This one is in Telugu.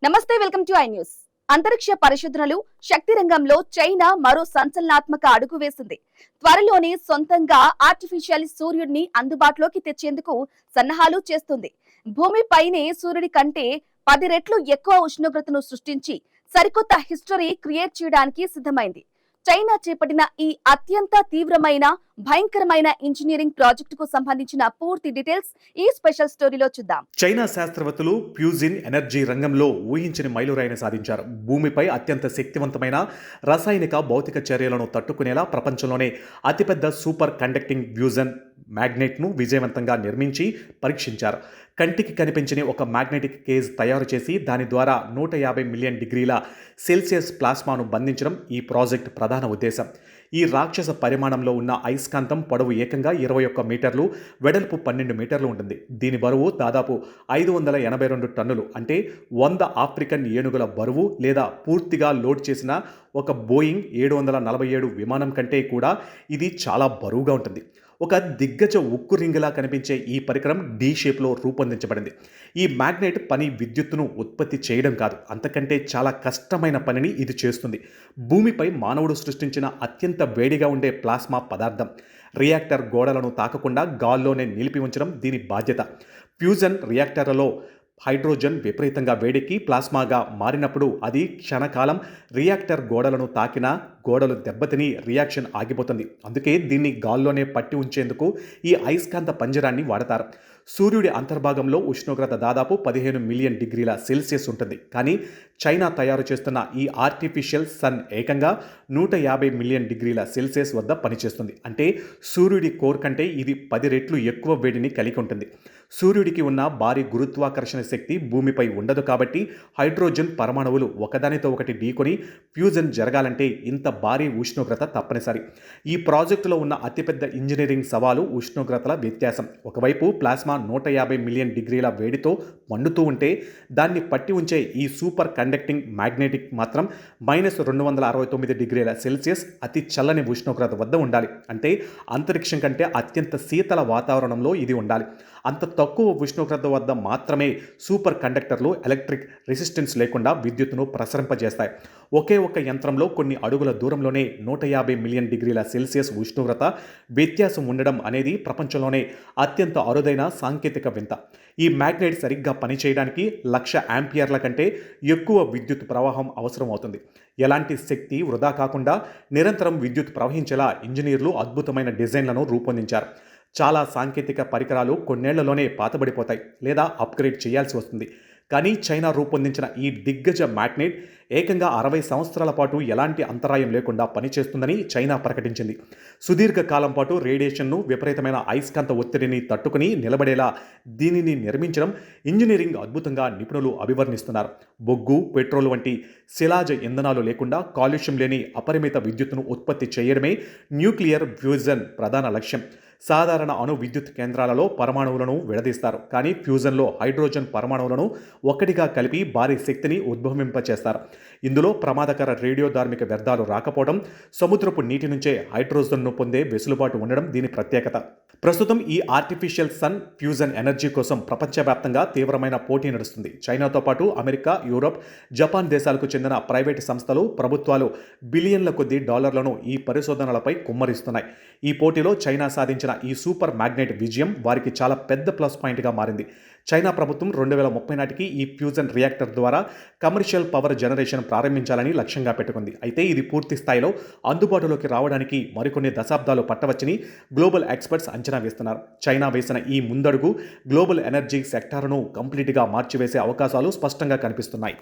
నమస్తే, వెల్కమ్ టు ఐ న్యూస్. అంతరిక్ష పరిశోధనలు, శక్తి రంగంలో చైనా మరో సంచలనాత్మక అడుగు వేసింది. త్వరలోనే సొంతంగా ఆర్టిఫిషియల్ సూర్యుడిని అందుబాటులోకి తెచ్చేందుకు సన్నాహాలు చేస్తుంది. భూమిపైనే సూర్యుడి కంటే 10 రెట్లు ఎక్కువ ఉష్ణోగ్రతను సృష్టించి సరికొత్త హిస్టరీ క్రియేట్ చేయడానికి సిద్ధమైంది. చైనా చేపట్టిన ఈ అత్యంత తీవ్రమైన, భయంకరమైన ఇంజనీరింగ్ ప్రాజెక్టుకు సంబంధించిన పూర్తి డీటెయిల్స్ ఈ స్పెషల్ స్టోరీలో చూద్దాం. చైనా శాస్త్రవేత్తలు ఫ్యూజిన్ ఎనర్జీ రంగంలో ఊహించని మైలురాయిని సాధించారు. భూమిపై అత్యంత శక్తివంతమైన రసాయనిక భౌతిక చర్యలను తట్టుకునేలా ప్రపంచంలోనే అతిపెద్ద సూపర్ కండక్టింగ్ ఫ్యూజన్ మ్యాగ్నెట్ను విజయవంతంగా నిర్మించి పరీక్షించారు. కంటికి కనిపించని ఒక మ్యాగ్నెటిక్ కేజ్ తయారు చేసి దాని ద్వారా 150 మిలియన్ డిగ్రీల సెల్సియస్ ప్లాస్మాను బంధించడం ఈ ప్రాజెక్ట్ ప్రధాన ఉద్దేశం. ఈ రాక్షస పరిమాణంలో ఉన్న అయస్కాంతం పొడవు ఏకంగా 21 మీటర్లు, వెడల్పు 12 మీటర్లు ఉంటుంది. దీని బరువు దాదాపు 582 టన్నులు, అంటే 100 ఆఫ్రికన్ ఏనుగుల బరువు లేదా పూర్తిగా లోడ్ చేసిన ఒక బోయింగ్ 747 విమానం కంటే కూడా ఇది చాలా బరువుగా ఉంటుంది. ఒక దిగ్గజ ఉక్కు రింగులా కనిపించే ఈ పరికరం డి షేప్లో రూపొందించబడింది. ఈ మ్యాగ్నెట్ పని విద్యుత్తును ఉత్పత్తి చేయడం కాదు, అంతకంటే చాలా కష్టమైన పనిని ఇది చేస్తుంది. భూమిపై మానవుడు సృష్టించిన అత్యంత వేడిగా ఉండే ప్లాస్మా పదార్థం రియాక్టర్ గోడలను తాకకుండా గాల్లోనే నిలిపి ఉంచడం దీని బాధ్యత. ఫ్యూజన్ రియాక్టర్లలో హైడ్రోజన్ విపరీతంగా వేడెక్కి ప్లాస్మాగా మారినప్పుడు అది క్షణకాలం రియాక్టర్ గోడలను తాకినా గోడలు దెబ్బతిని రియాక్షన్ ఆగిపోతుంది. అందుకే దీన్ని గాల్లోనే పట్టి ఉంచేందుకు ఈ అయస్కాంత పంజరాన్ని వాడతారు. సూర్యుడి అంతర్భాగంలో ఉష్ణోగ్రత దాదాపు 15 మిలియన్ డిగ్రీల సెల్సియస్ ఉంటుంది. కానీ చైనా తయారు చేస్తున్న ఈ ఆర్టిఫిషియల్ సన్ ఏకంగా 150 మిలియన్ డిగ్రీల సెల్సియస్ వద్ద పనిచేస్తుంది. అంటే సూర్యుడి కోర్ కంటే ఇది 10 రెట్లు ఎక్కువ వేడిని కలిగి ఉంటుంది. సూర్యుడికి ఉన్న భారీ గురుత్వాకర్షణ శక్తి భూమిపై ఉండదు కాబట్టి హైడ్రోజన్ పరమాణువులు ఒకదానితో ఒకటి ఢీకొని ఫ్యూజన్ జరగాలంటే ఇంత భారీ ఉష్ణోగ్రత తప్పనిసరి. ఈ ప్రాజెక్టులో ఉన్న అతిపెద్ద ఇంజనీరింగ్ సవాలు ఉష్ణోగ్రతల వ్యత్యాసం. ఒకవైపు ప్లాస్మా 150 మిలియన్ డిగ్రీల వేడితో మండుతూ ఉంటే దాన్ని పట్టి ఉంచే ఈ సూపర్ కండక్టింగ్ మ్యాగ్నెటిక్ మాత్రం -269 డిగ్రీల సెల్సియస్ అతి చల్లని ఉష్ణోగ్రత వద్ద ఉండాలి. అంటే అంతరిక్షం కంటే అత్యంత శీతల వాతావరణంలో ఇది ఉండాలి. అంత తక్కువ ఉష్ణోగ్రత వద్ద మాత్రమే సూపర్ కండక్టర్లు ఎలక్ట్రిక్ రెసిస్టెన్స్ లేకుండా విద్యుత్తును ప్రసరింపజేస్తాయి. ఒకే ఒక యంత్రంలో కొన్ని అడుగుల దూరంలోనే 150 మిలియన్ డిగ్రీల సెల్సియస్ ఉష్ణోగ్రత వ్యత్యాసం ఉండడం అనేది ప్రపంచంలోనే అత్యంత అరుదైన సాంకేతిక వింత. ఈ మ్యాగ్నెట్ సరిగ్గా పనిచేయడానికి 1,00,000 యాంపియర్ల కంటే ఎక్కువ విద్యుత్ ప్రవాహం అవసరం అవుతుంది. ఎలాంటి శక్తి వృధా కాకుండా నిరంతరం విద్యుత్ ప్రవహించేలా ఇంజనీర్లు అద్భుతమైన డిజైన్లను రూపొందించారు. చాలా సాంకేతిక పరికరాలు కొన్నేళ్లలోనే పాతబడిపోతాయి లేదా అప్గ్రేడ్ చేయాల్సి వస్తుంది. కానీ చైనా రూపొందించిన ఈ దిగ్గజ మ్యాగ్నెట్ ఏకంగా 60 సంవత్సరాల పాటు ఎలాంటి అంతరాయం లేకుండా పనిచేస్తుందని చైనా ప్రకటించింది. సుదీర్ఘ కాలం పాటు రేడియేషన్ను, విపరీతమైన అయస్కాంత ఒత్తిడిని తట్టుకుని నిలబడేలా దీనిని నిర్మించడం ఇంజనీరింగ్ అద్భుతంగా నిపుణులు అభివర్ణిస్తున్నారు. బొగ్గు, పెట్రోల్ వంటి శిలాజ ఇంధనాలు లేకుండా కాలుష్యం లేని అపరిమిత విద్యుత్తును ఉత్పత్తి చేయడమే న్యూక్లియర్ ఫ్యూజన్ ప్రధాన లక్ష్యం. సాధారణ అణు విద్యుత్ కేంద్రాలలో పరమాణువులను విడదీస్తారు, కానీ ఫ్యూజన్లో హైడ్రోజన్ పరమాణువులను ఒక్కటిగా కలిపి భారీ శక్తిని ఉద్భవింపచేస్తారు. ఇందులో ప్రమాదకర రేడియోధార్మిక వ్యర్థాలు రాకపోవడం, సముద్రపు నీటి నుంచే హైడ్రోజన్ను పొందే వెసులుబాటు ఉండడం దీని ప్రత్యేకత. ప్రస్తుతం ఈ ఆర్టిఫిషియల్ సన్ ఫ్యూజన్ ఎనర్జీ కోసం ప్రపంచవ్యాప్తంగా తీవ్రమైన పోటీ నడుస్తుంది. చైనాతో పాటు అమెరికా, యూరోప్, జపాన్ దేశాలకు చెందిన ప్రైవేటు సంస్థలు, ప్రభుత్వాలు బిలియన్ల కొద్దీ డాలర్లను ఈ పరిశోధనలపై కుమ్మరిస్తున్నాయి. ఈ పోటీలో చైనా సాధించిన ఈ సూపర్ మ్యాగ్నెట్ విజయం వారికి చాలా పెద్ద ప్లస్ పాయింట్గా మారింది. చైనా ప్రభుత్వం 2030 నాటికి ఈ ఫ్యూజన్ రియాక్టర్ ద్వారా కమర్షియల్ పవర్ జనరేషన్ ప్రారంభించాలని లక్ష్యంగా పెట్టుకుంది. అయితే ఇది పూర్తి స్థాయిలో అందుబాటులోకి రావడానికి మరికొన్ని దశాబ్దాలు పట్టవచ్చని గ్లోబల్ ఎక్స్పర్ట్స్ అంచనా వేస్తున్నారు. చైనా వేసిన ఈ ముందడుగు గ్లోబల్ ఎనర్జీ సెక్టార్ను కంప్లీట్గా మార్చివేసే అవకాశాలు స్పష్టంగా కనిపిస్తున్నాయి.